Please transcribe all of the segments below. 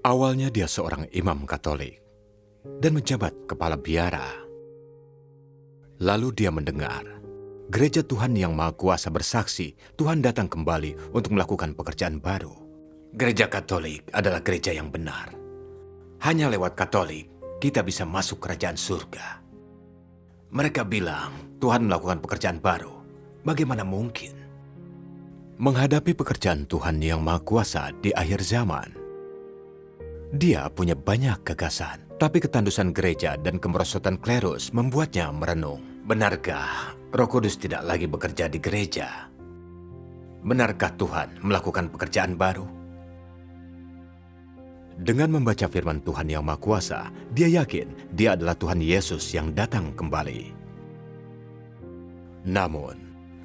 Awalnya dia seorang imam Katolik dan menjabat kepala biara. Lalu dia mendengar Gereja Tuhan Yang Maha Kuasa bersaksi Tuhan datang kembali untuk melakukan pekerjaan baru. Gereja Katolik adalah gereja yang benar. Hanya lewat Katolik kita bisa masuk kerajaan surga. Mereka bilang Tuhan melakukan pekerjaan baru. Bagaimana mungkin? Menghadapi pekerjaan Tuhan Yang Maha Kuasa di akhir zaman, dia punya banyak gagasan, tapi ketandusan gereja dan kemerosotan klerus membuatnya merenung. Benarkah Roh Kudus tidak lagi bekerja di gereja? Benarkah Tuhan melakukan pekerjaan baru? Dengan membaca firman Tuhan Yang Maha Kuasa, dia yakin dia adalah Tuhan Yesus yang datang kembali. Namun,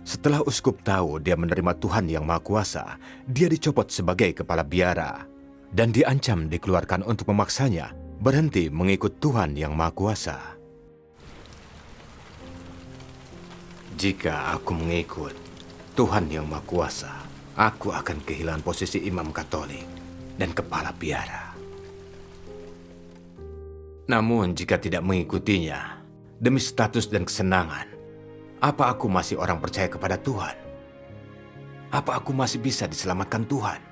setelah uskup tahu dia menerima Tuhan Yang Maha Kuasa, dia dicopot sebagai kepala biara dan diancam dikeluarkan untuk memaksanya berhenti mengikut Tuhan Yang Maha Kuasa. Jika aku mengikut Tuhan Yang Maha Kuasa, aku akan kehilangan posisi imam Katolik dan kepala biara. Namun jika tidak mengikutinya, demi status dan kesenangan, apa aku masih orang percaya kepada Tuhan? Apa aku masih bisa diselamatkan Tuhan?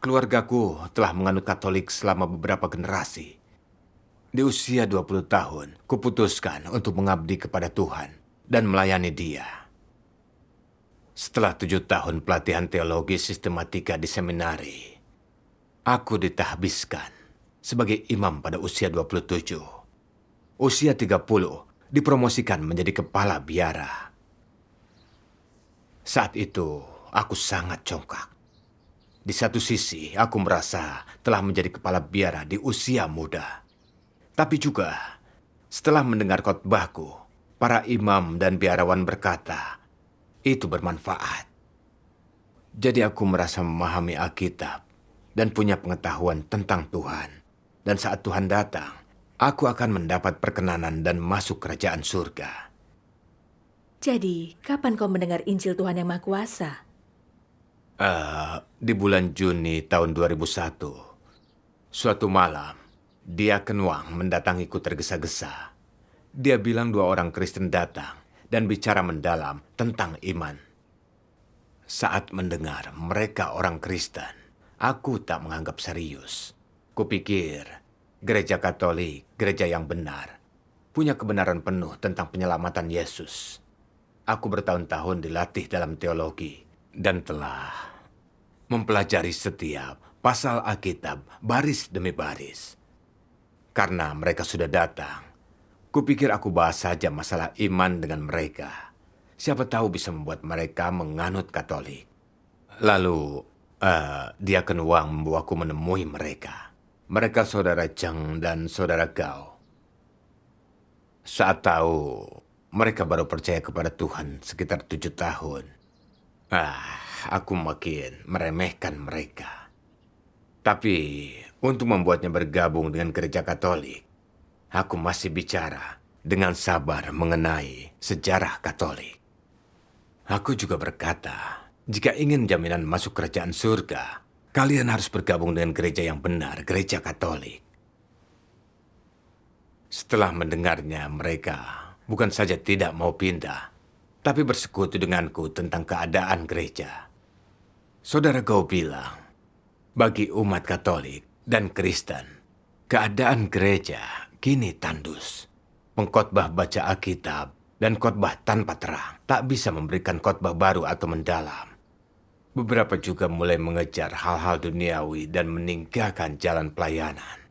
Keluargaku telah menganut Katolik selama beberapa generasi. Di usia 20 tahun, kuputuskan untuk mengabdi kepada Tuhan dan melayani Dia. Setelah 7 tahun pelatihan teologi sistematika di seminari, aku ditahbiskan sebagai imam pada usia 27. Usia 30, dipromosikan menjadi kepala biara. Saat itu, aku sangat congkak. Di satu sisi, aku merasa telah menjadi kepala biara di usia muda. Tapi juga, setelah mendengar khotbahku, para imam dan biarawan berkata, itu bermanfaat. Jadi aku merasa memahami Alkitab dan punya pengetahuan tentang Tuhan. Dan saat Tuhan datang, aku akan mendapat perkenanan dan masuk kerajaan surga. Jadi, kapan kau mendengar Injil Tuhan Yang Maha Kuasa? Di bulan Juni tahun 2001, suatu malam, Diaken Wang mendatangiku tergesa-gesa. Dia bilang 2 orang Kristen datang dan bicara mendalam tentang iman. Saat mendengar mereka orang Kristen, aku tak menganggap serius. Kupikir gereja Katolik, gereja yang benar, punya kebenaran penuh tentang penyelamatan Yesus. Aku bertahun-tahun dilatih dalam teologi dan telah mempelajari setiap pasal Alkitab baris demi baris. Karena mereka sudah datang, kupikir aku bahas saja masalah iman dengan mereka. Siapa tahu bisa membuat mereka menganut Katolik. Lalu, Diaken Wang membawaku menemui mereka. Mereka saudara Cheng dan saudara Gao. Saat tahu mereka baru percaya kepada Tuhan sekitar 7 tahun, aku makin meremehkan mereka. Tapi untuk membuatnya bergabung dengan gereja Katolik, aku masih bicara dengan sabar mengenai sejarah Katolik. Aku juga berkata, jika ingin jaminan masuk kerajaan surga, kalian harus bergabung dengan gereja yang benar, gereja Katolik. Setelah mendengarnya, mereka bukan saja tidak mau pindah, tapi bersekutu denganku tentang keadaan gereja. Saudara Gao bilang, bagi umat Katolik dan Kristen, keadaan gereja kini tandus. Pengkhotbah baca Alkitab dan khotbah tanpa terang tak bisa memberikan khotbah baru atau mendalam. Beberapa juga mulai mengejar hal-hal duniawi dan meninggalkan jalan pelayanan.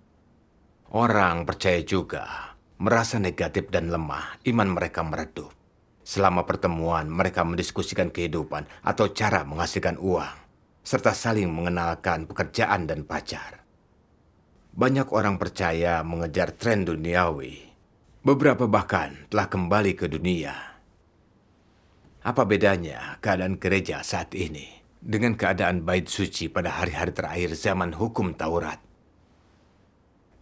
Orang percaya juga merasa negatif dan lemah, iman mereka meredup. Selama pertemuan, mereka mendiskusikan kehidupan atau cara menghasilkan uang, serta saling mengenalkan pekerjaan dan pacar. Banyak orang percaya mengejar tren duniawi. Beberapa bahkan telah kembali ke dunia. Apa bedanya keadaan gereja saat ini dengan keadaan bait suci pada hari-hari terakhir zaman hukum Taurat?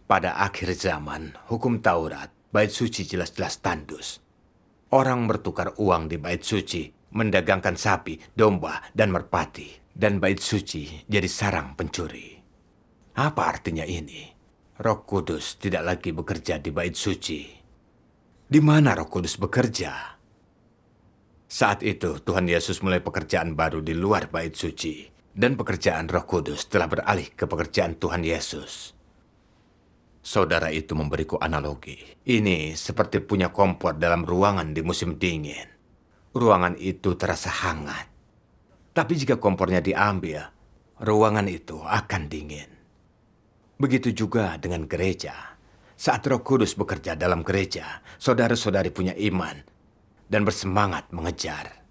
Pada akhir zaman, hukum Taurat Bait suci jelas-jelas tandus. Orang bertukar uang di bait suci, mendagangkan sapi, domba, dan merpati. Dan bait suci jadi sarang pencuri. Apa artinya ini? Roh Kudus tidak lagi bekerja di bait suci. Di mana Roh Kudus bekerja? Saat itu Tuhan Yesus mulai pekerjaan baru di luar bait suci. Dan pekerjaan Roh Kudus telah beralih ke pekerjaan Tuhan Yesus. Saudara itu memberiku analogi. Ini seperti punya kompor dalam ruangan di musim dingin. Ruangan itu terasa hangat. Tapi jika kompornya diambil, ruangan itu akan dingin. Begitu juga dengan gereja. Saat Roh Kudus bekerja dalam gereja, saudara-saudari punya iman dan bersemangat mengejar.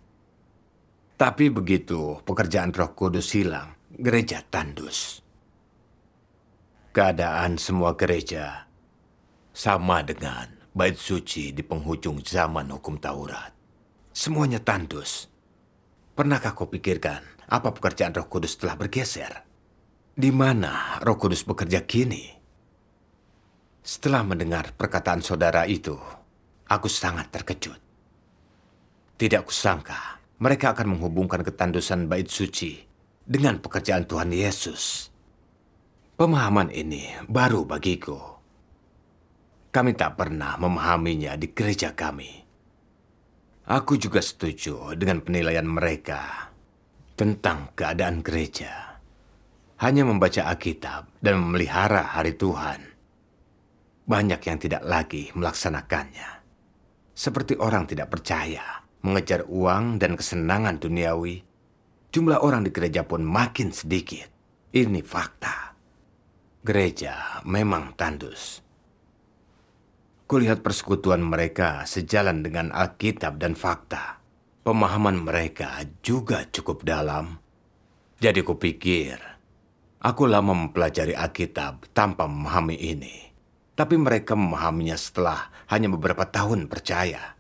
Tapi begitu pekerjaan Roh Kudus hilang, gereja tandus. Keadaan semua gereja sama dengan bait suci di penghujung zaman hukum Taurat. Semuanya tandus. Pernahkah kau pikirkan apa pekerjaan Roh Kudus telah bergeser? Di mana Roh Kudus bekerja kini? Setelah mendengar perkataan saudara itu, aku sangat terkejut. Tidak kusangka mereka akan menghubungkan ketandusan bait suci dengan pekerjaan Tuhan Yesus. Pemahaman ini baru bagiku. Kami tak pernah memahaminya di gereja kami. Aku juga setuju dengan penilaian mereka tentang keadaan gereja. Hanya membaca Alkitab dan memelihara hari Tuhan. Banyak yang tidak lagi melaksanakannya. Seperti orang tidak percaya, mengejar uang dan kesenangan duniawi. Jumlah orang di gereja pun makin sedikit. Ini fakta. Gereja memang tandus. Kulihat persekutuan mereka sejalan dengan Alkitab dan fakta. Pemahaman mereka juga cukup dalam. Jadi kupikir, aku lama mempelajari Alkitab tanpa memahami ini. Tapi mereka memahaminya setelah hanya beberapa tahun percaya.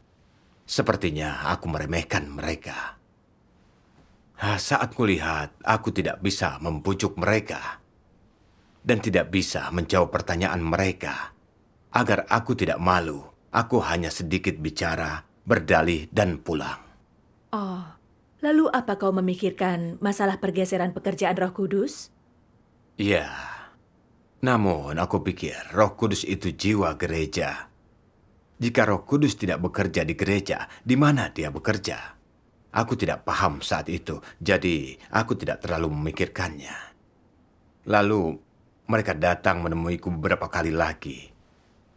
Sepertinya aku meremehkan mereka. Saat kulihat, aku tidak bisa membujuk mereka. Dan tidak bisa menjawab pertanyaan mereka. Agar aku tidak malu, aku hanya sedikit bicara, berdalih, dan pulang. Oh, lalu apa kau memikirkan masalah pergeseran pekerjaan Roh Kudus? Ya, namun aku pikir Roh Kudus itu jiwa gereja. Jika Roh Kudus tidak bekerja di gereja, di mana dia bekerja? Aku tidak paham saat itu, jadi aku tidak terlalu memikirkannya. Lalu, mereka datang menemuiku beberapa kali lagi.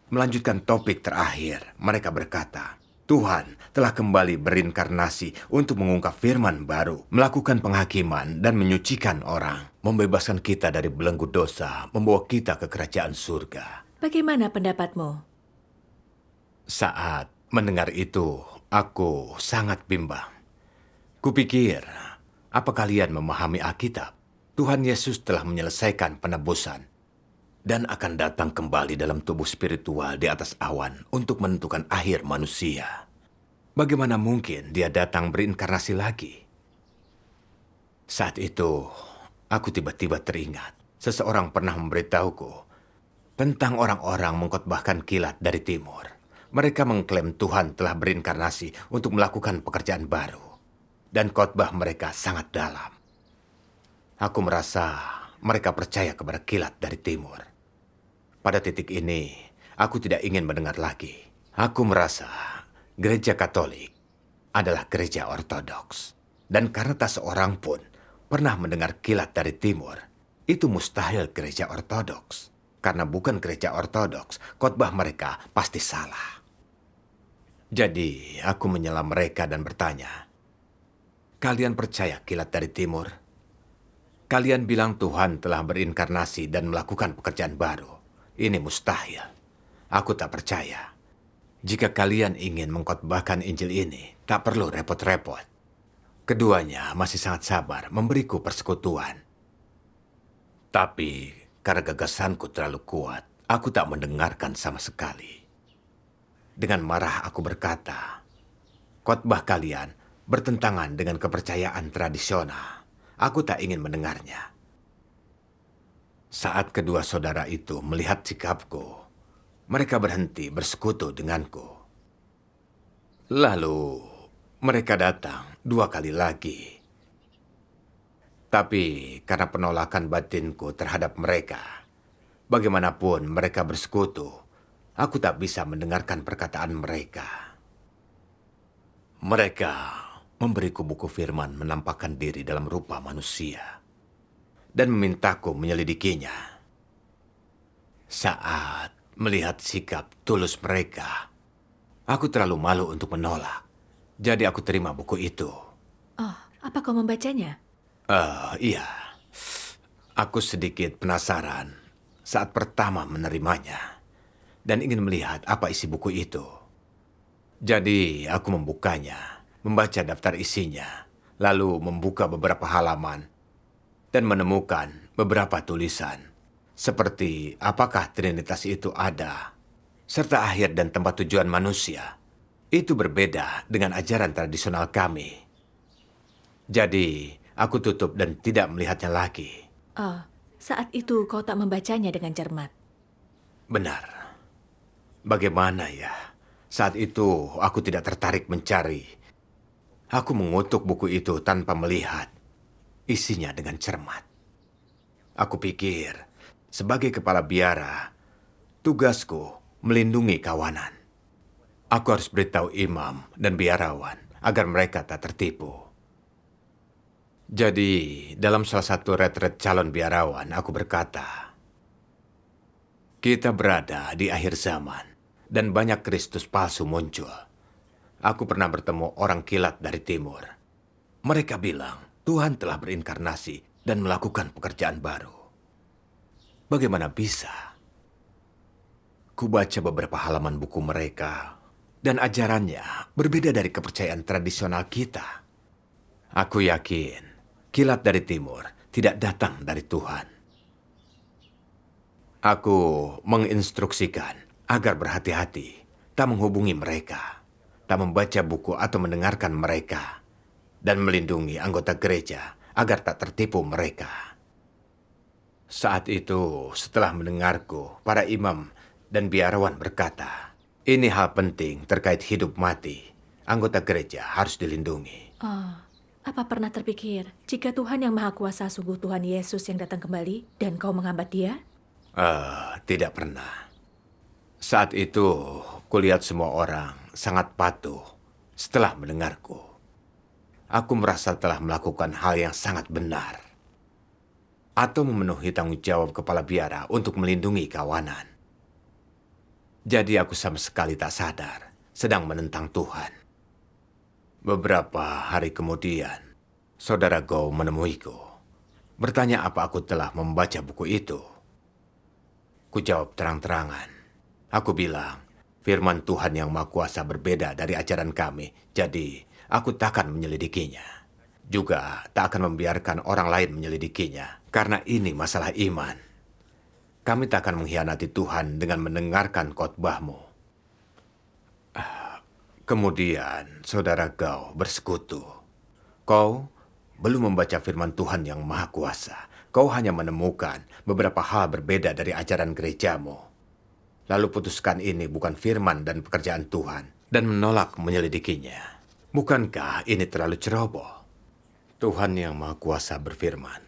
Melanjutkan topik terakhir, mereka berkata, Tuhan telah kembali berinkarnasi untuk mengungkap firman baru, melakukan penghakiman dan menyucikan orang, membebaskan kita dari belenggu dosa, membawa kita ke kerajaan surga. Bagaimana pendapatmu? Saat mendengar itu, aku sangat bimbang. Kupikir, apa kalian memahami Alkitab? Tuhan Yesus telah menyelesaikan penebusan dan akan datang kembali dalam tubuh spiritual di atas awan untuk menentukan akhir manusia. Bagaimana mungkin dia datang berinkarnasi lagi? Saat itu, aku tiba-tiba teringat. Seseorang pernah memberitahuku tentang orang-orang mengkhotbahkan kilat dari timur. Mereka mengklaim Tuhan telah berinkarnasi untuk melakukan pekerjaan baru. Dan khotbah mereka sangat dalam. Aku merasa mereka percaya kepada kilat dari timur. Pada titik ini, aku tidak ingin mendengar lagi. Aku merasa gereja Katolik adalah gereja ortodoks. Dan karena tak seorang pun pernah mendengar kilat dari timur, itu mustahil gereja ortodoks. Karena bukan gereja ortodoks, khotbah mereka pasti salah. Jadi, aku menyela mereka dan bertanya, kalian percaya kilat dari timur? Kalian bilang Tuhan telah berinkarnasi dan melakukan pekerjaan baru. Ini mustahil. Aku tak percaya. Jika kalian ingin mengkhotbahkan Injil ini, tak perlu repot-repot. Keduanya masih sangat sabar memberiku persekutuan. Tapi karena gagasanku terlalu kuat, aku tak mendengarkan sama sekali. Dengan marah aku berkata, khotbah kalian bertentangan dengan kepercayaan tradisional. Aku tak ingin mendengarnya. Saat kedua saudara itu melihat sikapku, mereka berhenti bersekutu denganku. Lalu mereka datang 2 kali lagi. Tapi karena penolakan batinku terhadap mereka, bagaimanapun mereka bersekutu, aku tak bisa mendengarkan perkataan mereka. Mereka memberiku buku firman menampakkan diri dalam rupa manusia dan memintaku menyelidikinya. Saat melihat sikap tulus mereka, aku terlalu malu untuk menolak. Jadi aku terima buku itu. Oh, apa kau membacanya? Iya. Aku sedikit penasaran saat pertama menerimanya dan ingin melihat apa isi buku itu. Jadi aku membukanya, membaca daftar isinya, lalu membuka beberapa halaman dan menemukan beberapa tulisan seperti apakah Trinitas itu ada, serta akhir dan tempat tujuan manusia. Itu berbeda dengan ajaran tradisional kami. Jadi aku tutup dan tidak melihatnya lagi. Oh, saat itu kau tak membacanya dengan cermat. Benar. Bagaimana ya? Saat itu aku tidak tertarik mencari. Aku mengutuk buku itu tanpa melihat isinya dengan cermat. Aku pikir, sebagai kepala biara, tugasku melindungi kawanan. Aku harus beritahu imam dan biarawan agar mereka tak tertipu. Jadi, dalam salah satu retret calon biarawan, aku berkata, kita berada di akhir zaman dan banyak Kristus palsu muncul. Aku pernah bertemu orang kilat dari timur. Mereka bilang Tuhan telah berinkarnasi dan melakukan pekerjaan baru. Bagaimana bisa? Kubaca beberapa halaman buku mereka dan ajarannya berbeda dari kepercayaan tradisional kita. Aku yakin kilat dari timur tidak datang dari Tuhan. Aku menginstruksikan agar berhati-hati, tak menghubungi mereka, tak membaca buku atau mendengarkan mereka, dan melindungi anggota gereja agar tak tertipu mereka. Saat itu, setelah mendengarku, para imam dan biarawan berkata, ini hal penting terkait hidup mati. Anggota gereja harus dilindungi. Oh, apa pernah terpikir jika Tuhan yang Maha Kuasa sungguh Tuhan Yesus yang datang kembali dan kau menghambat dia? Tidak pernah. Saat itu, kulihat semua orang sangat patuh setelah mendengarku. Aku merasa telah melakukan hal yang sangat benar. Atau memenuhi tanggung jawab kepala biara untuk melindungi kawanan. Jadi aku sama sekali tak sadar sedang menentang Tuhan. Beberapa hari kemudian, saudara Go menemuiku. Bertanya apa aku telah membaca buku itu. Ku jawab terang-terangan. Aku bilang, firman Tuhan yang Maha Kuasa berbeda dari ajaran kami, jadi aku takkan menyelidikinya. Juga tak akan membiarkan orang lain menyelidikinya, karena ini masalah iman. Kami tak akan mengkhianati Tuhan dengan mendengarkan khotbahmu. Kemudian saudara Gao bersekutu. Kau belum membaca firman Tuhan yang Maha Kuasa. Kau hanya menemukan beberapa hal berbeda dari ajaran gerejamu. Lalu putuskan ini bukan firman dan pekerjaan Tuhan dan menolak menyelidikinya. Bukankah ini terlalu ceroboh? Tuhan yang Maha Kuasa berfirman,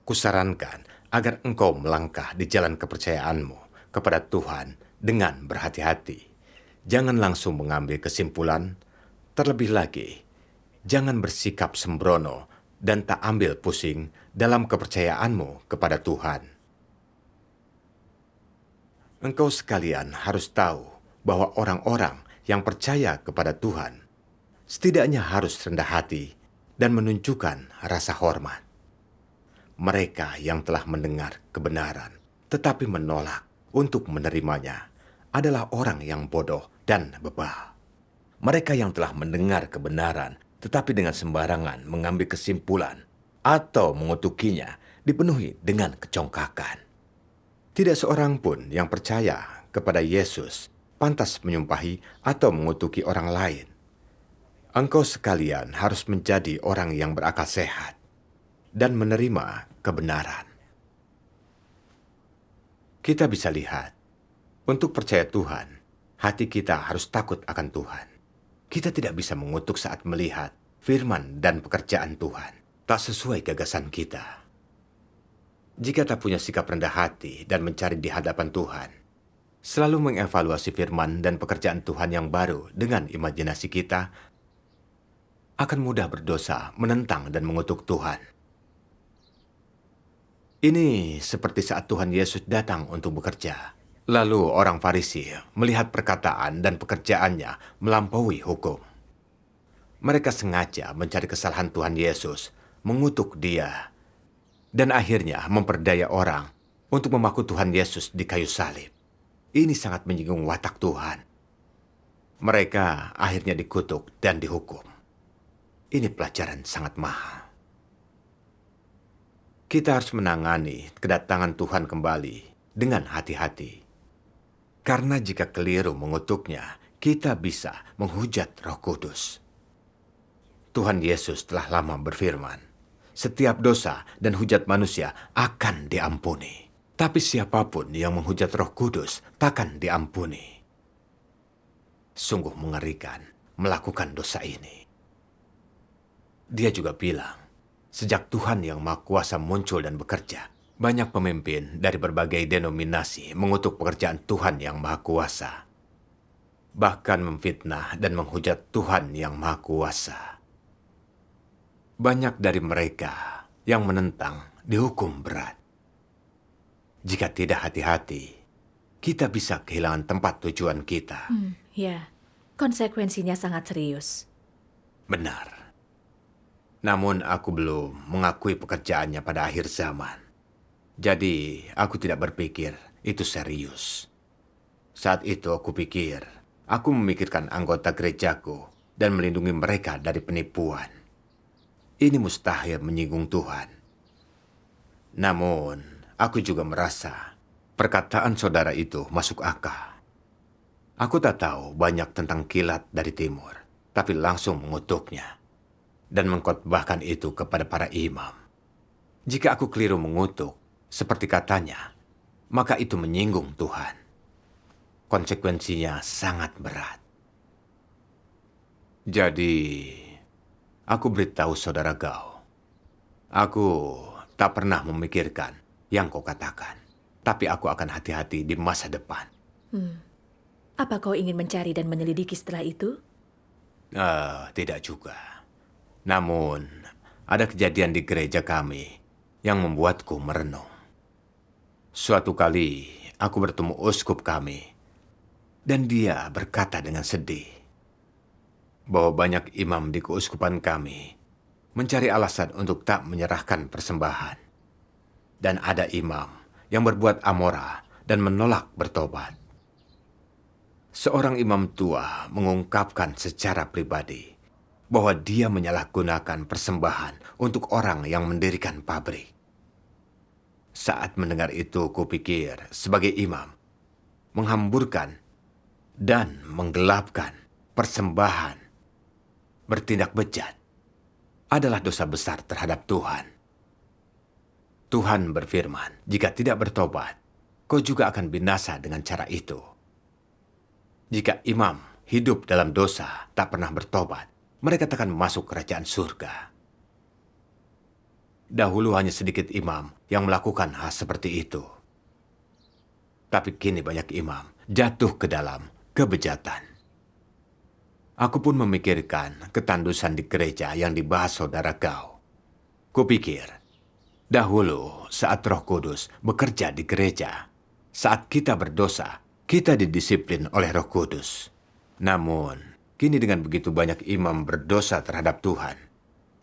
kusarankan agar engkau melangkah di jalan kepercayaanmu kepada Tuhan dengan berhati-hati. Jangan langsung mengambil kesimpulan, terlebih lagi, jangan bersikap sembrono dan tak ambil pusing dalam kepercayaanmu kepada Tuhan. Engkau sekalian harus tahu bahwa orang-orang yang percaya kepada Tuhan setidaknya harus rendah hati dan menunjukkan rasa hormat. Mereka yang telah mendengar kebenaran tetapi menolak untuk menerimanya adalah orang yang bodoh dan bebal. Mereka yang telah mendengar kebenaran tetapi dengan sembarangan mengambil kesimpulan atau mengutukinya dipenuhi dengan kecongkakan. Tidak seorang pun yang percaya kepada Yesus pantas menyumpahi atau mengutuki orang lain. Engkau sekalian harus menjadi orang yang berakal sehat dan menerima kebenaran. Kita bisa lihat Untuk percaya Tuhan, hati kita harus takut akan Tuhan. Kita tidak bisa mengutuk saat melihat firman dan pekerjaan Tuhan tak sesuai gagasan kita. Jika tak punya sikap rendah hati dan mencari di hadapan Tuhan, selalu mengevaluasi firman dan pekerjaan Tuhan yang baru dengan imajinasi kita, akan mudah berdosa, menentang dan mengutuk Tuhan. Ini seperti saat Tuhan Yesus datang untuk bekerja. Lalu orang Farisi melihat perkataan dan pekerjaannya melampaui hukum. Mereka sengaja mencari kesalahan Tuhan Yesus, mengutuk dia, dan akhirnya memperdaya orang untuk memaku Tuhan Yesus di kayu salib. Ini sangat menyinggung watak Tuhan. Mereka akhirnya dikutuk dan dihukum. Ini pelajaran sangat mahal. Kita harus menangani kedatangan Tuhan kembali dengan hati-hati. Karena jika keliru mengutuknya, kita bisa menghujat Roh Kudus. Tuhan Yesus telah lama berfirman, setiap dosa dan hujat manusia akan diampuni. Tapi siapapun yang menghujat Roh Kudus takkan diampuni. Sungguh mengerikan melakukan dosa ini. Dia juga bilang, sejak Tuhan yang Maha Kuasa muncul dan bekerja, banyak pemimpin dari berbagai denominasi mengutuk pekerjaan Tuhan yang Maha Kuasa. Bahkan memfitnah dan menghujat Tuhan yang Maha Kuasa. Banyak dari mereka yang menentang dihukum berat. Jika tidak hati-hati, kita bisa kehilangan tempat tujuan kita. Ya, konsekuensinya sangat serius. Benar. Namun aku belum mengakui pekerjaannya pada akhir zaman. Jadi, aku tidak berpikir itu serius. Saat itu aku pikir, aku memikirkan anggota gerejaku dan melindungi mereka dari penipuan. Ini mustahil menyinggung Tuhan. Namun, aku juga merasa perkataan saudara itu masuk akal. Aku tak tahu banyak tentang kilat dari timur, tapi langsung mengutuknya dan mengkhotbahkan itu kepada para imam. Jika aku keliru mengutuk, seperti katanya, maka itu menyinggung Tuhan. Konsekuensinya sangat berat. Jadi, aku beritahu saudara Gao, aku tak pernah memikirkan yang kau katakan, tapi aku akan hati-hati di masa depan. Apa kau ingin mencari dan menyelidiki setelah itu? Tidak juga. Namun, ada kejadian di gereja kami yang membuatku merenung. Suatu kali, aku bertemu uskup kami, dan dia berkata dengan sedih bahwa banyak imam di keuskupan kami mencari alasan untuk tak menyerahkan persembahan. Dan ada imam yang berbuat amora dan menolak bertobat. Seorang imam tua mengungkapkan secara pribadi bahwa dia menyalahgunakan persembahan untuk orang yang mendirikan pabrik. Saat mendengar itu, kupikir sebagai imam, menghamburkan dan menggelapkan persembahan, bertindak bejat, adalah dosa besar terhadap Tuhan. Tuhan berfirman, jika tidak bertobat, kau juga akan binasa dengan cara itu. Jika imam hidup dalam dosa, tak pernah bertobat, mereka takkan masuk kerajaan surga. Dahulu hanya sedikit imam yang melakukan hal seperti itu. Tapi kini banyak imam jatuh ke dalam kebejatan. Aku pun memikirkan ketandusan di gereja yang dibahas saudara Gao. Kupikir, dahulu saat Roh Kudus bekerja di gereja, saat kita berdosa, kita didisiplin oleh Roh Kudus. Namun, kini dengan begitu banyak imam berdosa terhadap Tuhan,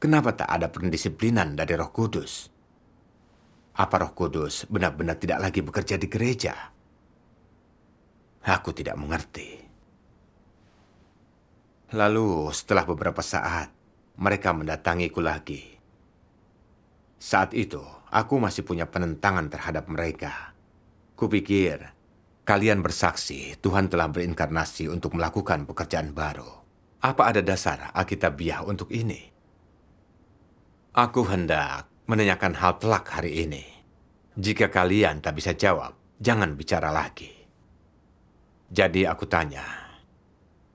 kenapa tak ada pendisiplinan dari Roh Kudus? Apa Roh Kudus benar-benar tidak lagi bekerja di gereja? Aku tidak mengerti. Lalu setelah beberapa saat, mereka mendatangiku lagi. Saat itu, aku masih punya penentangan terhadap mereka. Kupikir, kalian bersaksi Tuhan telah berinkarnasi untuk melakukan pekerjaan baru. Apa ada dasar Alkitabiah untuk ini? Aku hendak menanyakan hal telak hari ini. Jika kalian tak bisa jawab, jangan bicara lagi. Jadi aku tanya,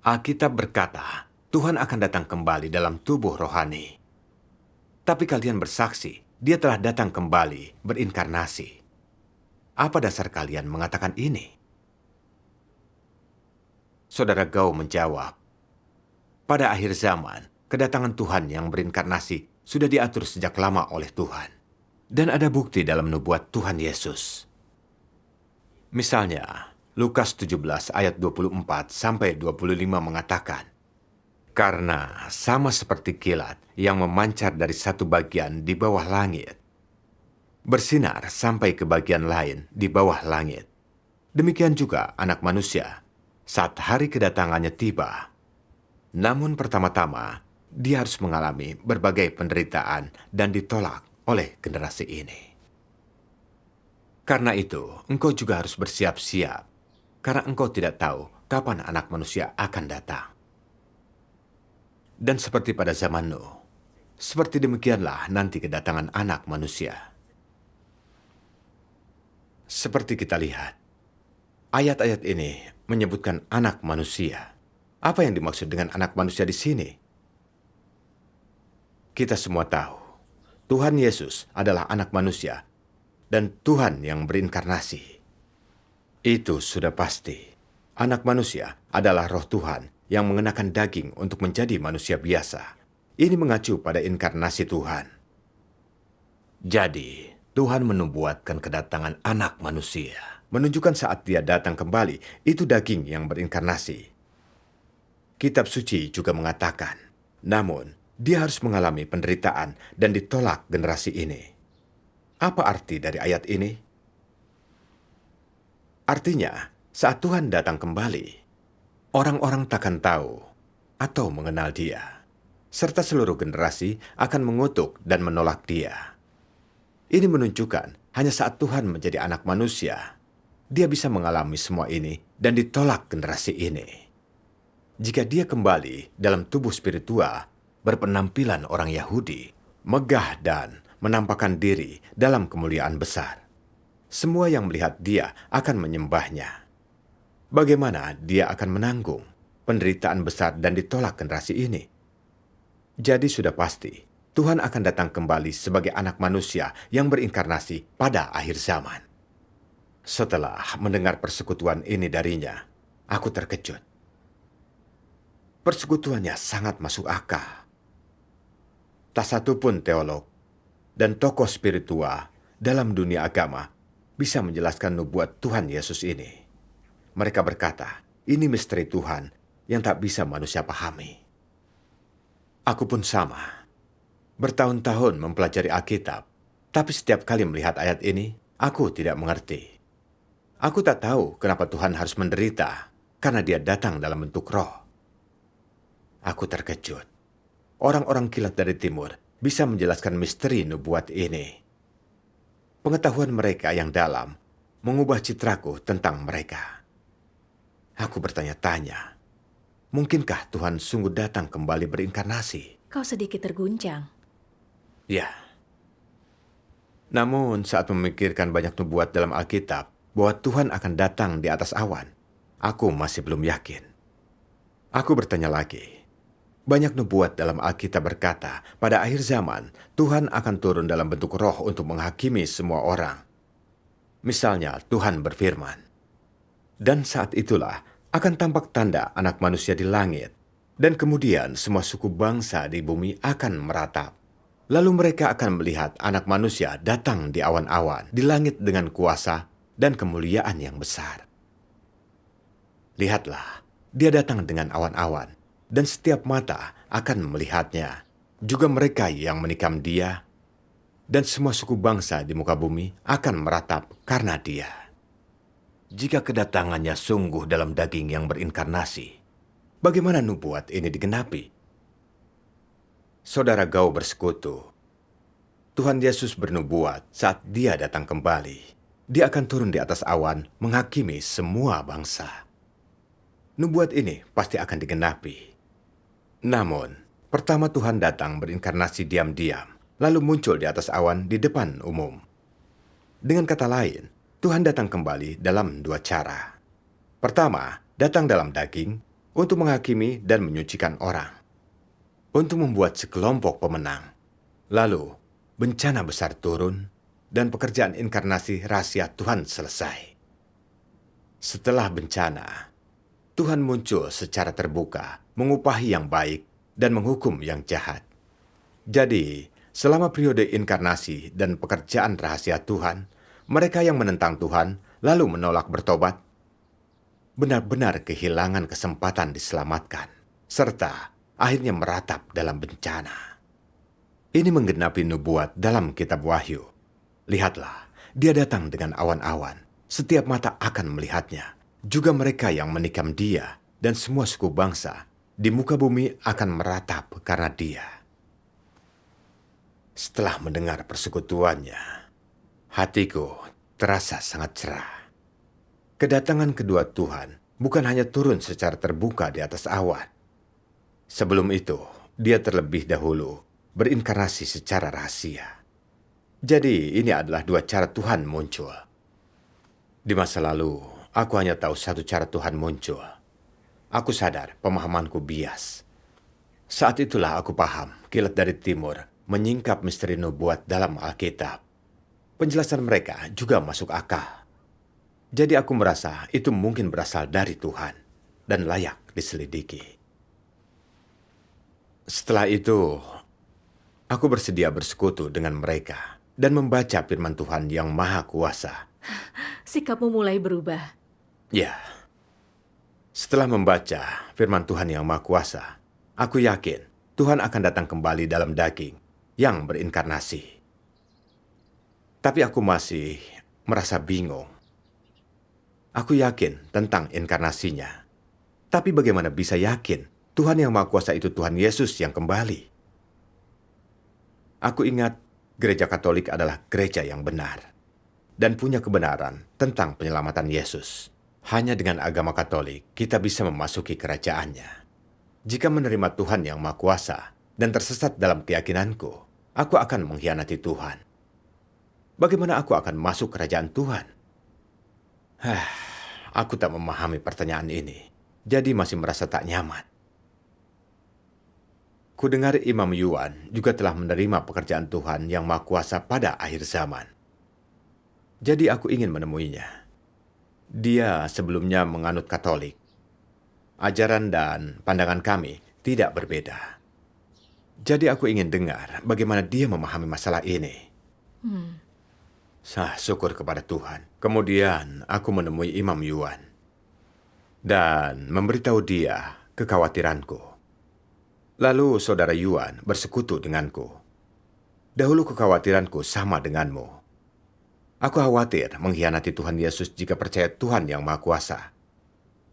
Alkitab berkata, Tuhan akan datang kembali dalam tubuh rohani. Tapi kalian bersaksi, dia telah datang kembali berinkarnasi. Apa dasar kalian mengatakan ini? Saudara Gau menjawab, pada akhir zaman, kedatangan Tuhan yang berinkarnasi sudah diatur sejak lama oleh Tuhan. Dan ada bukti dalam nubuat Tuhan Yesus. Misalnya, Lukas 17 ayat 24 sampai 25 mengatakan, karena sama seperti kilat yang memancar dari satu bagian di bawah langit, bersinar sampai ke bagian lain di bawah langit. Demikian juga anak manusia, saat hari kedatangannya tiba. Namun pertama-tama, dia harus mengalami berbagai penderitaan dan ditolak oleh generasi ini. Karena itu, engkau juga harus bersiap-siap, karena engkau tidak tahu kapan anak manusia akan datang. Dan seperti pada zaman Nuh, seperti demikianlah nanti kedatangan anak manusia. Seperti kita lihat, ayat-ayat ini menyebutkan anak manusia. Apa yang dimaksud dengan anak manusia di sini? Kita semua tahu, Tuhan Yesus adalah anak manusia dan Tuhan yang berinkarnasi. Itu sudah pasti. Anak manusia adalah roh Tuhan yang mengenakan daging untuk menjadi manusia biasa. Ini mengacu pada inkarnasi Tuhan. Jadi, Tuhan menubuatkan kedatangan anak manusia. Menunjukkan saat dia datang kembali, itu daging yang berinkarnasi. Kitab suci juga mengatakan, namun dia harus mengalami penderitaan dan ditolak generasi ini. Apa arti dari ayat ini? Artinya, saat Tuhan datang kembali, orang-orang takkan tahu atau mengenal dia, serta seluruh generasi akan mengutuk dan menolak dia. Ini menunjukkan hanya saat Tuhan menjadi anak manusia, dia bisa mengalami semua ini dan ditolak generasi ini. Jika dia kembali dalam tubuh spiritual, berpenampilan orang Yahudi, megah dan menampakkan diri dalam kemuliaan besar, semua yang melihat dia akan menyembahnya. Bagaimana dia akan menanggung penderitaan besar dan ditolak generasi ini? Jadi sudah pasti, Tuhan akan datang kembali sebagai anak manusia yang berinkarnasi pada akhir zaman. Setelah mendengar persekutuan ini darinya, aku terkejut. Persekutuannya sangat masuk akal. Tak satu pun teolog dan tokoh spiritual dalam dunia agama bisa menjelaskan nubuat Tuhan Yesus ini. Mereka berkata, ini misteri Tuhan yang tak bisa manusia pahami. Aku pun sama. Bertahun-tahun mempelajari Alkitab, tapi setiap kali melihat ayat ini, aku tidak mengerti. Aku tak tahu kenapa Tuhan harus menderita karena dia datang dalam bentuk roh. Aku terkejut. Orang-orang kilat dari timur bisa menjelaskan misteri nubuat ini. Pengetahuan mereka yang dalam mengubah citraku tentang mereka. Aku bertanya-tanya, mungkinkah Tuhan sungguh datang kembali berinkarnasi? Kau sedikit terguncang. Ya. Namun saat memikirkan banyak nubuat dalam Alkitab bahwa Tuhan akan datang di atas awan, aku masih belum yakin. Aku bertanya lagi. Banyak nubuat dalam Alkitab berkata, pada akhir zaman, Tuhan akan turun dalam bentuk roh untuk menghakimi semua orang. Misalnya, Tuhan berfirman, dan saat itulah akan tampak tanda anak manusia di langit, dan kemudian semua suku bangsa di bumi akan meratap. Lalu mereka akan melihat anak manusia datang di awan-awan, di langit dengan kuasa dan kemuliaan yang besar. Lihatlah, dia datang dengan awan-awan, dan setiap mata akan melihatnya, juga mereka yang menikam dia, dan semua suku bangsa di muka bumi akan meratap karena dia. Jika kedatangannya sungguh dalam daging yang berinkarnasi, bagaimana nubuat ini digenapi? Saudara Gau bersekutu. Tuhan Yesus bernubuat saat dia datang kembali. Dia akan turun di atas awan menghakimi semua bangsa. Nubuat ini pasti akan digenapi. Namun, pertama Tuhan datang berinkarnasi diam-diam, lalu muncul di atas awan di depan umum. Dengan kata lain, Tuhan datang kembali dalam dua cara. Pertama, datang dalam daging untuk menghakimi dan menyucikan orang, untuk membuat sekelompok pemenang. Lalu, bencana besar turun, dan pekerjaan inkarnasi rahasia Tuhan selesai. Setelah bencana, Tuhan muncul secara terbuka, mengupahi yang baik dan menghukum yang jahat. Jadi, selama periode inkarnasi dan pekerjaan rahasia Tuhan, mereka yang menentang Tuhan lalu menolak bertobat, benar-benar kehilangan kesempatan diselamatkan, serta akhirnya meratap dalam bencana. Ini menggenapi nubuat dalam kitab Wahyu. Lihatlah, dia datang dengan awan-awan. Setiap mata akan melihatnya. Juga mereka yang menikam dia dan semua suku bangsa di muka bumi akan meratap karena dia. Setelah mendengar persekutuannya, hatiku terasa sangat cerah. Kedatangan kedua Tuhan bukan hanya turun secara terbuka di atas awan. Sebelum itu, dia terlebih dahulu berinkarnasi secara rahasia. Jadi, ini adalah dua cara Tuhan muncul. Di masa lalu, aku hanya tahu satu cara Tuhan muncul. Aku sadar pemahamanku bias. Saat itulah aku paham kilat dari timur menyingkap misteri nubuat dalam Alkitab. Penjelasan mereka juga masuk akal. Jadi aku merasa itu mungkin berasal dari Tuhan dan layak diselidiki. Setelah itu, aku bersedia bersekutu dengan mereka dan membaca firman Tuhan yang Maha Kuasa. Sikapmu mulai berubah. Ya, setelah membaca firman Tuhan yang Maha Kuasa, aku yakin Tuhan akan datang kembali dalam daging yang berinkarnasi. Tapi aku masih merasa bingung. Aku yakin tentang inkarnasinya. Tapi bagaimana bisa yakin Tuhan yang Maha Kuasa itu Tuhan Yesus yang kembali? Aku ingat gereja Katolik adalah gereja yang benar dan punya kebenaran tentang penyelamatan Yesus. Hanya dengan agama Katolik kita bisa memasuki kerajaannya. Jika menerima Tuhan yang Maha Kuasa dan tersesat dalam keyakinanku, aku akan mengkhianati Tuhan. Bagaimana aku akan masuk kerajaan Tuhan? Aku tak memahami pertanyaan ini, jadi masih merasa tak nyaman. Kudengar Imam Yuan juga telah menerima pekerjaan Tuhan yang Maha Kuasa pada akhir zaman. Jadi aku ingin menemuinya. Dia sebelumnya menganut Katolik. Ajaran dan pandangan kami tidak berbeda. Jadi aku ingin dengar bagaimana dia memahami masalah ini. Syukur kepada Tuhan. Kemudian aku menemui Imam Yuan dan memberitahu dia kekhawatiranku. Lalu saudara Yuan bersekutu denganku. Dahulu kekhawatiranku sama denganmu. Aku khawatir mengkhianati Tuhan Yesus jika percaya Tuhan yang Maha Kuasa.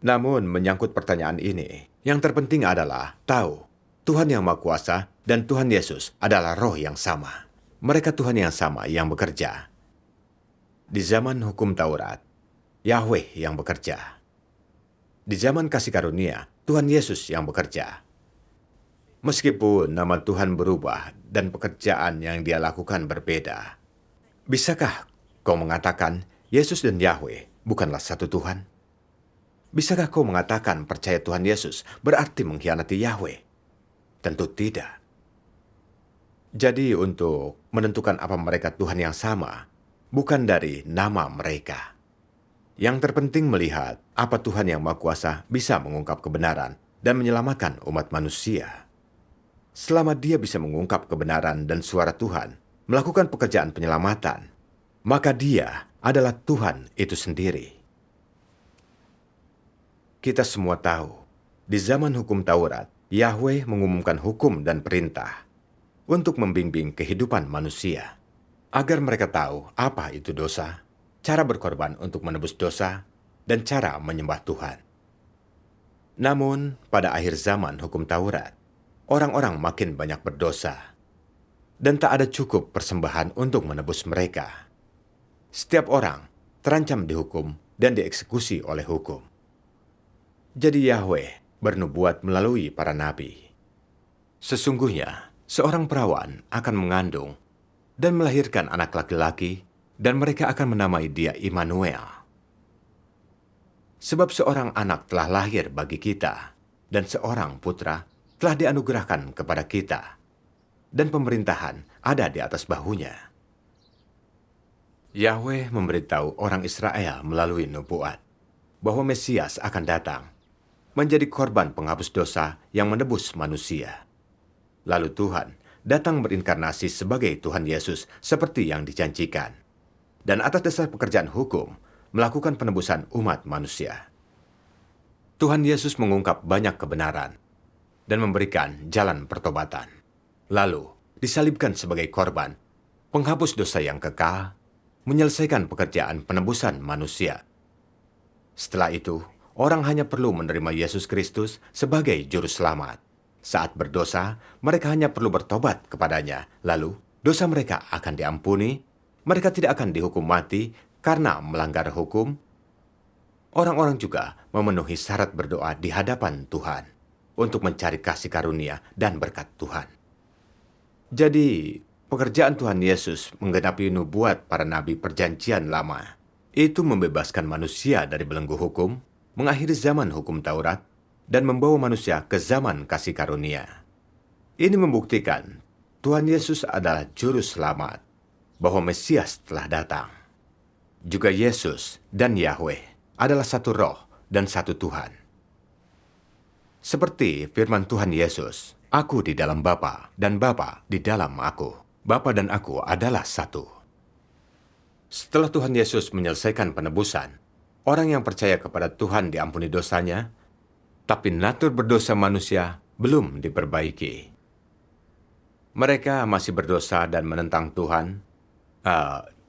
Namun menyangkut pertanyaan ini, yang terpenting adalah tahu Tuhan yang Maha Kuasa dan Tuhan Yesus adalah roh yang sama. Mereka Tuhan yang sama yang bekerja. Di zaman hukum Taurat, Yahweh yang bekerja. Di zaman kasih karunia, Tuhan Yesus yang bekerja. Meskipun nama Tuhan berubah dan pekerjaan yang dia lakukan berbeda, bisakah kau mengatakan Yesus dan Yahweh bukanlah satu Tuhan? Bisakah kau mengatakan percaya Tuhan Yesus berarti mengkhianati Yahweh? Tentu tidak. Jadi untuk menentukan apa mereka Tuhan yang sama, bukan dari nama mereka. Yang terpenting melihat apa Tuhan yang Maha Kuasa bisa mengungkap kebenaran dan menyelamatkan umat manusia. Selama dia bisa mengungkap kebenaran dan suara Tuhan, melakukan pekerjaan penyelamatan, maka dia adalah Tuhan itu sendiri. Kita semua tahu, di zaman hukum Taurat, Yahweh mengumumkan hukum dan perintah untuk membimbing kehidupan manusia, agar mereka tahu apa itu dosa, cara berkorban untuk menebus dosa, dan cara menyembah Tuhan. Namun, pada akhir zaman hukum Taurat, orang-orang makin banyak berdosa, dan tak ada cukup persembahan untuk menebus mereka. Setiap orang terancam dihukum dan dieksekusi oleh hukum. Jadi Yahweh bernubuat melalui para nabi. Sesungguhnya, seorang perawan akan mengandung dan melahirkan anak laki-laki, dan mereka akan menamai dia Immanuel. Sebab seorang anak telah lahir bagi kita, dan seorang putra telah dianugerahkan kepada kita, dan pemerintahan ada di atas bahunya. Yahweh memberitahu orang Israel melalui nubuat bahwa Mesias akan datang, menjadi korban penghapus dosa yang menebus manusia. Lalu Tuhan datang berinkarnasi sebagai Tuhan Yesus seperti yang dijanjikan, dan atas dasar pekerjaan hukum melakukan penebusan umat manusia. Tuhan Yesus mengungkap banyak kebenaran dan memberikan jalan pertobatan. Lalu disalibkan sebagai korban penghapus dosa yang kekal, menyelesaikan pekerjaan penebusan manusia. Setelah itu, orang hanya perlu menerima Yesus Kristus sebagai juru selamat. Saat berdosa, mereka hanya perlu bertobat kepadanya. Lalu, dosa mereka akan diampuni. Mereka tidak akan dihukum mati karena melanggar hukum. Orang-orang juga memenuhi syarat berdoa di hadapan Tuhan untuk mencari kasih karunia dan berkat Tuhan. Jadi, pekerjaan Tuhan Yesus menggenapi nubuat para nabi perjanjian lama. Itu membebaskan manusia dari belenggu hukum, mengakhiri zaman hukum Taurat, dan membawa manusia ke zaman kasih karunia. Ini membuktikan Tuhan Yesus adalah juru selamat, bahwa Mesias telah datang. Juga Yesus dan Yahweh adalah satu roh dan satu Tuhan. Seperti firman Tuhan Yesus, "Aku di dalam Bapa dan Bapa di dalam aku. Bapa dan aku adalah satu." Setelah Tuhan Yesus menyelesaikan penebusan, orang yang percaya kepada Tuhan diampuni dosanya, tapi natur berdosa manusia belum diperbaiki. Mereka masih berdosa dan menentang Tuhan,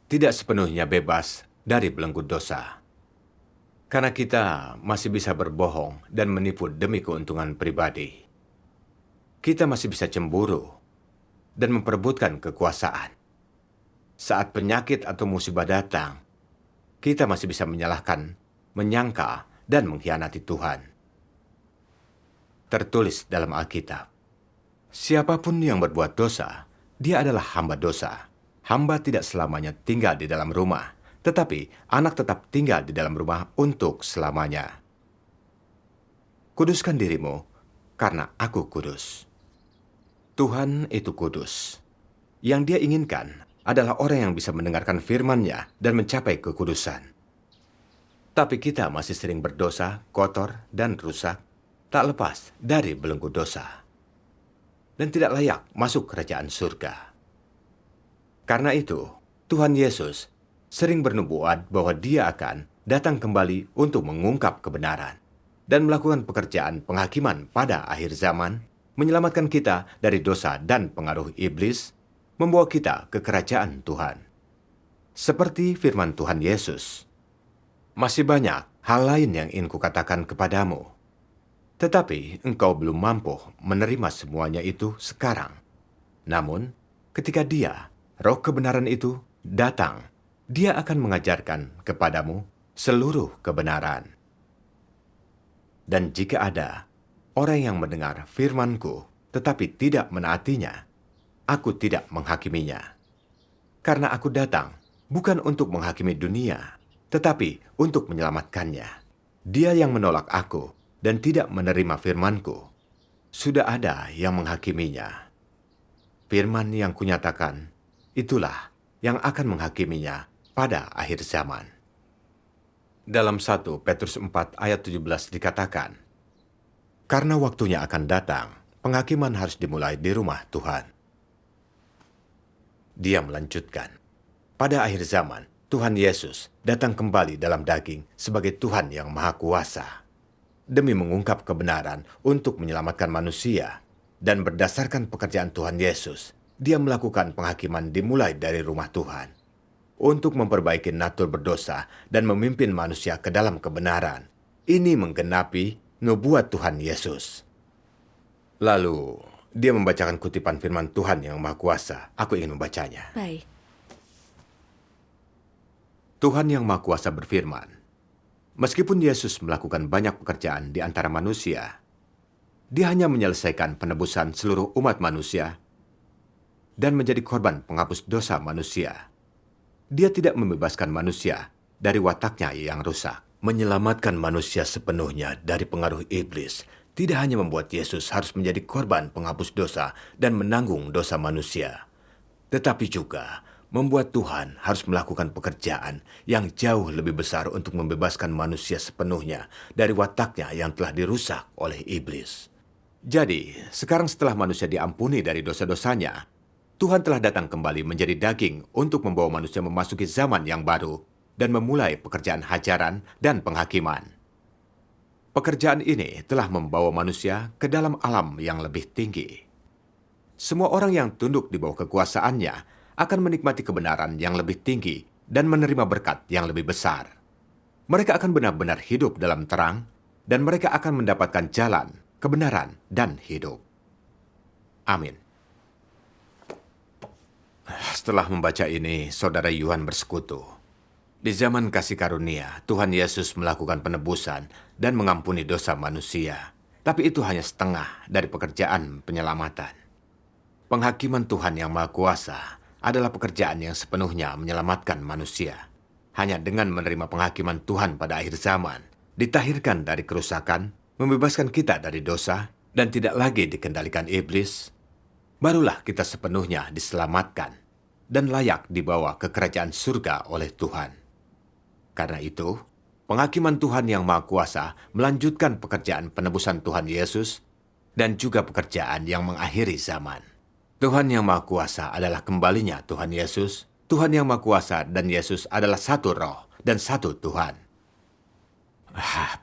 tidak sepenuhnya bebas dari belenggu dosa. Karena kita masih bisa berbohong dan menipu demi keuntungan pribadi. Kita masih bisa cemburu dan memperebutkan kekuasaan. Saat penyakit atau musibah datang, kita masih bisa menyalahkan, menyangka, dan mengkhianati Tuhan. Tertulis dalam Alkitab, siapapun yang berbuat dosa, dia adalah hamba dosa. Hamba tidak selamanya tinggal di dalam rumah, tetapi anak tetap tinggal di dalam rumah untuk selamanya. Kuduskan dirimu, karena aku kudus. Tuhan itu kudus. Yang Dia inginkan adalah orang yang bisa mendengarkan firman-Nya dan mencapai kekudusan. Tapi kita masih sering berdosa, kotor, dan rusak, tak lepas dari belenggu dosa, dan tidak layak masuk kerajaan surga. Karena itu, Tuhan Yesus sering bernubuat bahwa Dia akan datang kembali untuk mengungkap kebenaran dan melakukan pekerjaan penghakiman pada akhir zaman, menyelamatkan kita dari dosa dan pengaruh iblis, membawa kita ke kerajaan Tuhan. Seperti firman Tuhan Yesus, "Masih banyak hal lain yang ingin kukatakan kepadamu, tetapi engkau belum mampu menerima semuanya itu sekarang. Namun, ketika Dia, Roh kebenaran itu, datang, Dia akan mengajarkan kepadamu seluruh kebenaran. Dan jika ada orang yang mendengar firman-Ku tetapi tidak menaatinya, Aku tidak menghakiminya. Karena Aku datang bukan untuk menghakimi dunia, tetapi untuk menyelamatkannya. Dia yang menolak Aku dan tidak menerima firman-Ku, sudah ada yang menghakiminya. Firman yang kunyatakan, itulah yang akan menghakiminya pada akhir zaman." Dalam 1 Petrus 4 ayat 17 dikatakan, "Karena waktunya akan datang, penghakiman harus dimulai di rumah Tuhan." Dia melanjutkan, pada akhir zaman, Tuhan Yesus datang kembali dalam daging sebagai Tuhan yang Maha Kuasa, demi mengungkap kebenaran untuk menyelamatkan manusia. Dan berdasarkan pekerjaan Tuhan Yesus, Dia melakukan penghakiman dimulai dari rumah Tuhan, untuk memperbaiki natur berdosa dan memimpin manusia ke dalam kebenaran. Ini menggenapi nubuat Tuhan Yesus. Lalu, dia membacakan kutipan firman Tuhan yang Maha Kuasa. Aku ingin membacanya. Baik. Tuhan yang Maha Kuasa berfirman, "Meskipun Yesus melakukan banyak pekerjaan di antara manusia, Dia hanya menyelesaikan penebusan seluruh umat manusia dan menjadi korban penghapus dosa manusia. Dia tidak membebaskan manusia dari wataknya yang rusak. Menyelamatkan manusia sepenuhnya dari pengaruh iblis tidak hanya membuat Yesus harus menjadi korban penghapus dosa dan menanggung dosa manusia, tetapi juga membuat Tuhan harus melakukan pekerjaan yang jauh lebih besar untuk membebaskan manusia sepenuhnya dari wataknya yang telah dirusak oleh iblis. Jadi, sekarang setelah manusia diampuni dari dosa-dosanya, Tuhan telah datang kembali menjadi daging untuk membawa manusia memasuki zaman yang baru dan memulai pekerjaan hajaran dan penghakiman. Pekerjaan ini telah membawa manusia ke dalam alam yang lebih tinggi. Semua orang yang tunduk di bawah kekuasaannya akan menikmati kebenaran yang lebih tinggi dan menerima berkat yang lebih besar. Mereka akan benar-benar hidup dalam terang, dan mereka akan mendapatkan jalan, kebenaran, dan hidup. Amin. Setelah membaca ini, Saudara Yuhan bersekutu. Di zaman kasih karunia, Tuhan Yesus melakukan penebusan dan mengampuni dosa manusia. Tapi itu hanya setengah dari pekerjaan penyelamatan. Penghakiman Tuhan yang Maha Kuasa adalah pekerjaan yang sepenuhnya menyelamatkan manusia. Hanya dengan menerima penghakiman Tuhan pada akhir zaman, ditahirkan dari kerusakan, membebaskan kita dari dosa, dan tidak lagi dikendalikan iblis, barulah kita sepenuhnya diselamatkan dan layak dibawa ke kerajaan surga oleh Tuhan. Karena itu, penghakiman Tuhan yang Maha Kuasa melanjutkan pekerjaan penebusan Tuhan Yesus dan juga pekerjaan yang mengakhiri zaman. Tuhan yang Maha Kuasa adalah kembalinya Tuhan Yesus. Tuhan yang Maha Kuasa dan Yesus adalah satu roh dan satu Tuhan.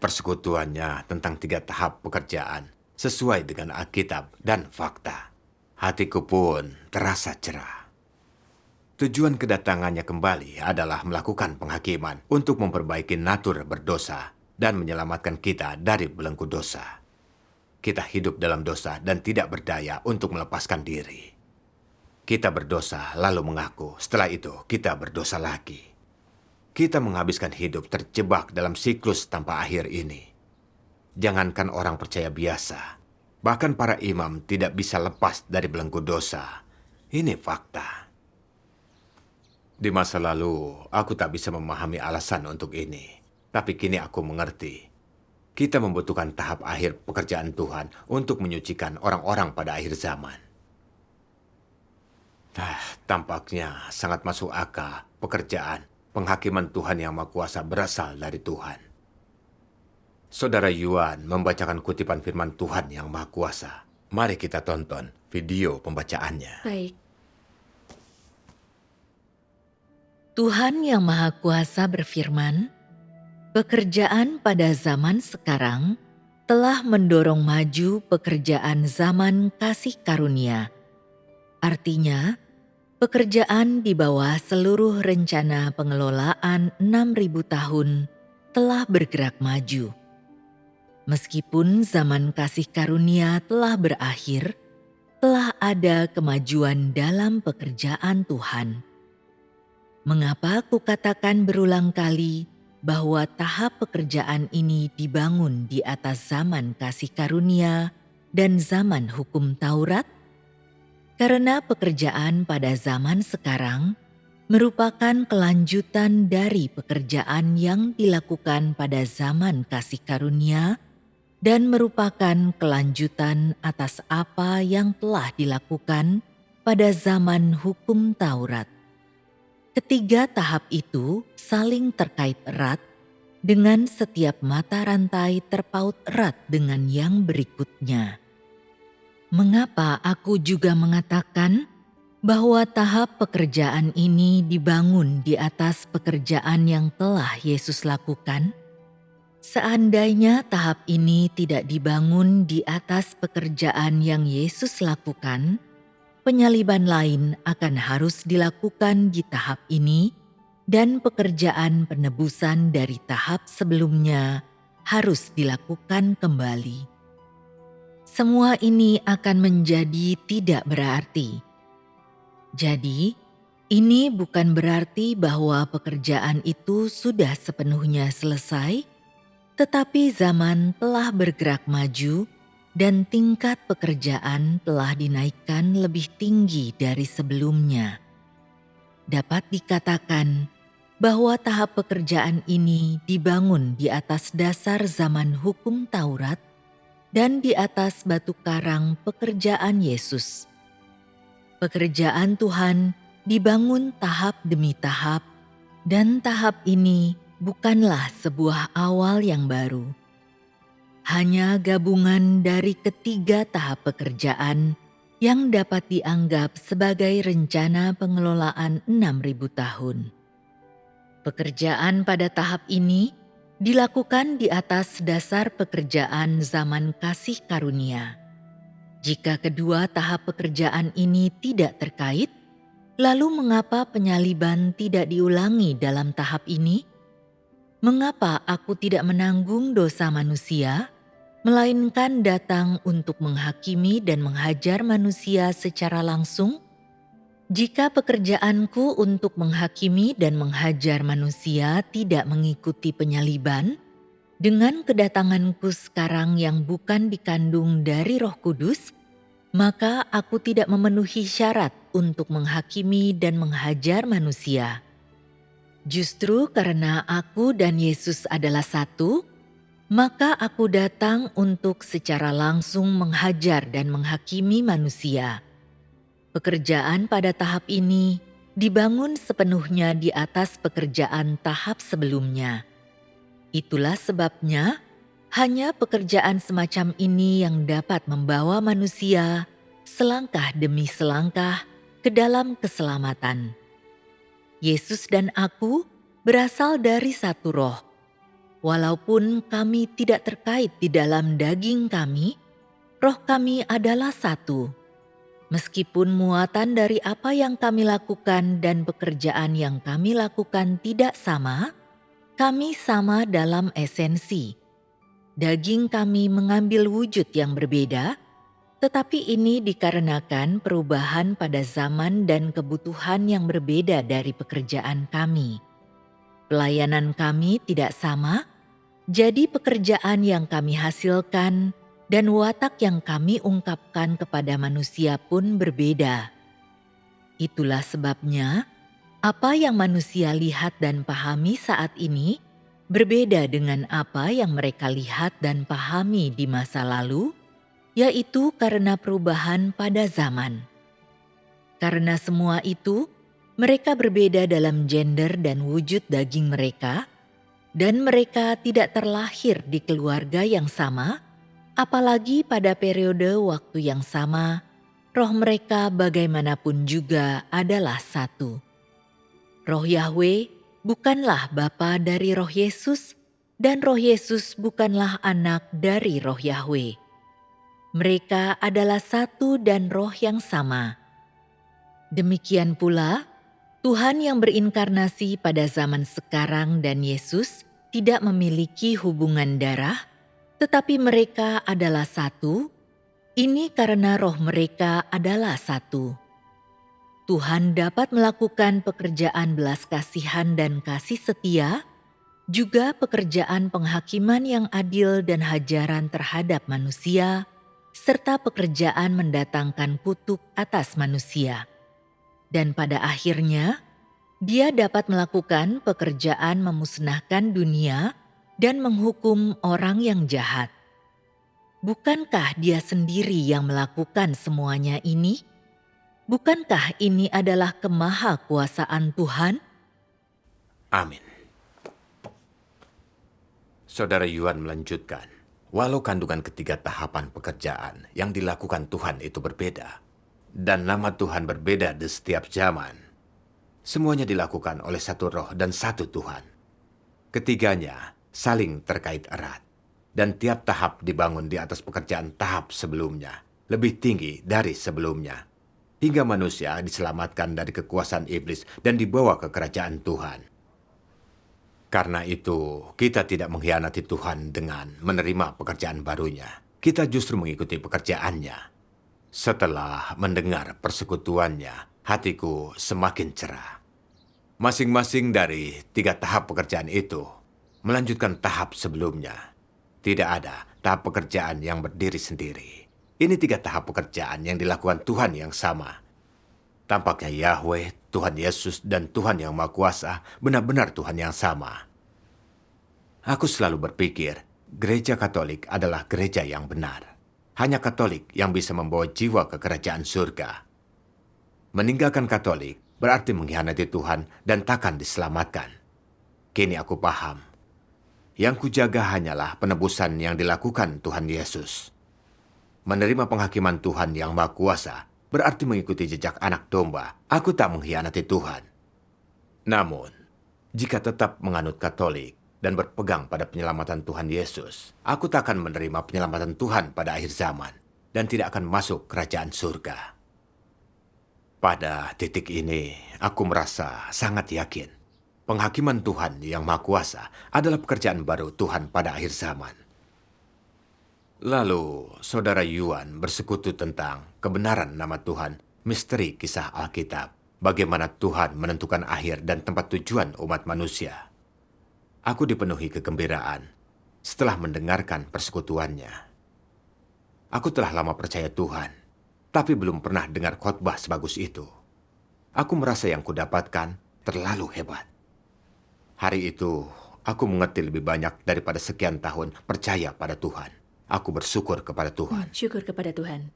Persekutuannya tentang 3 tahap pekerjaan sesuai dengan Alkitab dan fakta. Hatiku pun terasa cerah. Tujuan kedatangannya kembali adalah melakukan penghakiman untuk memperbaiki natur berdosa dan menyelamatkan kita dari belenggu dosa. Kita hidup dalam dosa dan tidak berdaya untuk melepaskan diri. Kita berdosa lalu mengaku, setelah itu kita berdosa lagi. Kita menghabiskan hidup terjebak dalam siklus tanpa akhir ini. Jangankan orang percaya biasa, bahkan para imam tidak bisa lepas dari belenggu dosa. Ini fakta. Di masa lalu, aku tak bisa memahami alasan untuk ini. Tapi kini aku mengerti. Kita membutuhkan tahap akhir pekerjaan Tuhan untuk menyucikan orang-orang pada akhir zaman. Tampaknya sangat masuk akal pekerjaan penghakiman Tuhan yang Maha Kuasa berasal dari Tuhan. Saudara Yuhan membacakan kutipan firman Tuhan yang Maha Kuasa. Mari kita tonton video pembacaannya. Baik. Tuhan yang Maha Kuasa berfirman, pekerjaan pada zaman sekarang telah mendorong maju pekerjaan zaman kasih karunia. Artinya, pekerjaan di bawah seluruh rencana pengelolaan 6.000 tahun telah bergerak maju. Meskipun zaman kasih karunia telah berakhir, telah ada kemajuan dalam pekerjaan Tuhan. Mengapa kukatakan berulang kali bahwa tahap pekerjaan ini dibangun di atas zaman kasih karunia dan zaman hukum Taurat? Karena pekerjaan pada zaman sekarang merupakan kelanjutan dari pekerjaan yang dilakukan pada zaman kasih karunia dan merupakan kelanjutan atas apa yang telah dilakukan pada zaman hukum Taurat. Ketiga tahap itu saling terkait erat dengan setiap mata rantai terpaut erat dengan yang berikutnya. Mengapa aku juga mengatakan bahwa tahap pekerjaan ini dibangun di atas pekerjaan yang telah Yesus lakukan? Seandainya tahap ini tidak dibangun di atas pekerjaan yang Yesus lakukan, penyaliban lain akan harus dilakukan di tahap ini dan pekerjaan penebusan dari tahap sebelumnya harus dilakukan kembali. Semua ini akan menjadi tidak berarti. Jadi, ini bukan berarti bahwa pekerjaan itu sudah sepenuhnya selesai, tetapi zaman telah bergerak maju dan tingkat pekerjaan telah dinaikkan lebih tinggi dari sebelumnya. Dapat dikatakan bahwa tahap pekerjaan ini dibangun di atas dasar zaman hukum Taurat dan di atas batu karang pekerjaan Yesus. Pekerjaan Tuhan dibangun tahap demi tahap, dan tahap ini bukanlah sebuah awal yang baru. Hanya gabungan dari ketiga tahap pekerjaan yang dapat dianggap sebagai rencana pengelolaan 6.000 tahun. Pekerjaan pada tahap ini dilakukan di atas dasar pekerjaan zaman kasih karunia. Jika kedua tahap pekerjaan ini tidak terkait, lalu mengapa penyaliban tidak diulangi dalam tahap ini? Mengapa aku tidak menanggung dosa manusia, melainkan datang untuk menghakimi dan menghajar manusia secara langsung? Jika pekerjaanku untuk menghakimi dan menghajar manusia tidak mengikuti penyaliban, dengan kedatanganku sekarang yang bukan dikandung dari Roh Kudus, maka aku tidak memenuhi syarat untuk menghakimi dan menghajar manusia. Justru karena aku dan Yesus adalah satu, maka aku datang untuk secara langsung menghajar dan menghakimi manusia. Pekerjaan pada tahap ini dibangun sepenuhnya di atas pekerjaan tahap sebelumnya. Itulah sebabnya hanya pekerjaan semacam ini yang dapat membawa manusia selangkah demi selangkah ke dalam keselamatan. Yesus dan aku berasal dari satu roh. Walaupun kami tidak terkait di dalam daging kami, roh kami adalah satu. Meskipun muatan dari apa yang kami lakukan dan pekerjaan yang kami lakukan tidak sama, kami sama dalam esensi. Daging kami mengambil wujud yang berbeda, tetapi ini dikarenakan perubahan pada zaman dan kebutuhan yang berbeda dari pekerjaan kami. Pelayanan kami tidak sama, jadi pekerjaan yang kami hasilkan dan watak yang kami ungkapkan kepada manusia pun berbeda. Itulah sebabnya apa yang manusia lihat dan pahami saat ini berbeda dengan apa yang mereka lihat dan pahami di masa lalu, yaitu karena perubahan pada zaman. Karena semua itu, mereka berbeda dalam gender dan wujud daging mereka, dan mereka tidak terlahir di keluarga yang sama, apalagi pada periode waktu yang sama, roh mereka bagaimanapun juga adalah satu. Roh Yahweh bukanlah bapa dari roh Yesus, dan roh Yesus bukanlah anak dari roh Yahweh. Mereka adalah satu dan roh yang sama. Demikian pula, Tuhan yang berinkarnasi pada zaman sekarang dan Yesus tidak memiliki hubungan darah, tetapi mereka adalah satu. Ini karena roh mereka adalah satu. Tuhan dapat melakukan pekerjaan belas kasihan dan kasih setia, juga pekerjaan penghakiman yang adil dan hajaran terhadap manusia, serta pekerjaan mendatangkan kutuk atas manusia. Dan pada akhirnya, Dia dapat melakukan pekerjaan memusnahkan dunia dan menghukum orang yang jahat. Bukankah Dia sendiri yang melakukan semuanya ini? Bukankah ini adalah kemahakuasaan Tuhan? Amin. Saudara Yuan melanjutkan, walau kandungan ketiga tahapan pekerjaan yang dilakukan Tuhan itu berbeda, dan nama Tuhan berbeda di setiap zaman, semuanya dilakukan oleh satu roh dan satu Tuhan. Ketiganya saling terkait erat, dan tiap tahap dibangun di atas pekerjaan tahap sebelumnya, lebih tinggi dari sebelumnya, hingga manusia diselamatkan dari kekuasaan iblis dan dibawa ke kerajaan Tuhan. Karena itu, kita tidak mengkhianati Tuhan dengan menerima pekerjaan barunya. Kita justru mengikuti pekerjaannya. Setelah mendengar persekutuannya, hatiku semakin cerah. Masing-masing dari tiga tahap pekerjaan itu melanjutkan tahap sebelumnya. Tidak ada tahap pekerjaan yang berdiri sendiri. Ini tiga tahap pekerjaan yang dilakukan Tuhan yang sama. Tampaknya Yahweh Tuhan Yesus dan Tuhan yang Maha Kuasa benar-benar Tuhan yang sama. Aku selalu berpikir, gereja Katolik adalah gereja yang benar. Hanya Katolik yang bisa membawa jiwa ke kerajaan surga. Meninggalkan Katolik berarti mengkhianati Tuhan dan takkan diselamatkan. Kini aku paham. Yang kujaga hanyalah penebusan yang dilakukan Tuhan Yesus. Menerima penghakiman Tuhan yang Maha Kuasa berarti mengikuti jejak anak domba. Aku tak mengkhianati Tuhan. Namun, jika tetap menganut Katolik dan berpegang pada penyelamatan Tuhan Yesus, aku tak akan menerima penyelamatan Tuhan pada akhir zaman dan tidak akan masuk kerajaan surga. Pada titik ini, aku merasa sangat yakin penghakiman Tuhan yang Maha Kuasa adalah pekerjaan baru Tuhan pada akhir zaman. Lalu, Saudara Yuan bersekutu tentang kebenaran nama Tuhan, misteri kisah Alkitab, bagaimana Tuhan menentukan akhir dan tempat tujuan umat manusia. Aku dipenuhi kegembiraan setelah mendengarkan persekutuannya. Aku telah lama percaya Tuhan, tapi belum pernah dengar khotbah sebagus itu. Aku merasa yang kudapatkan terlalu hebat. Hari itu, aku mengerti lebih banyak daripada sekian tahun percaya pada Tuhan. Aku bersyukur kepada Tuhan. Syukur kepada Tuhan.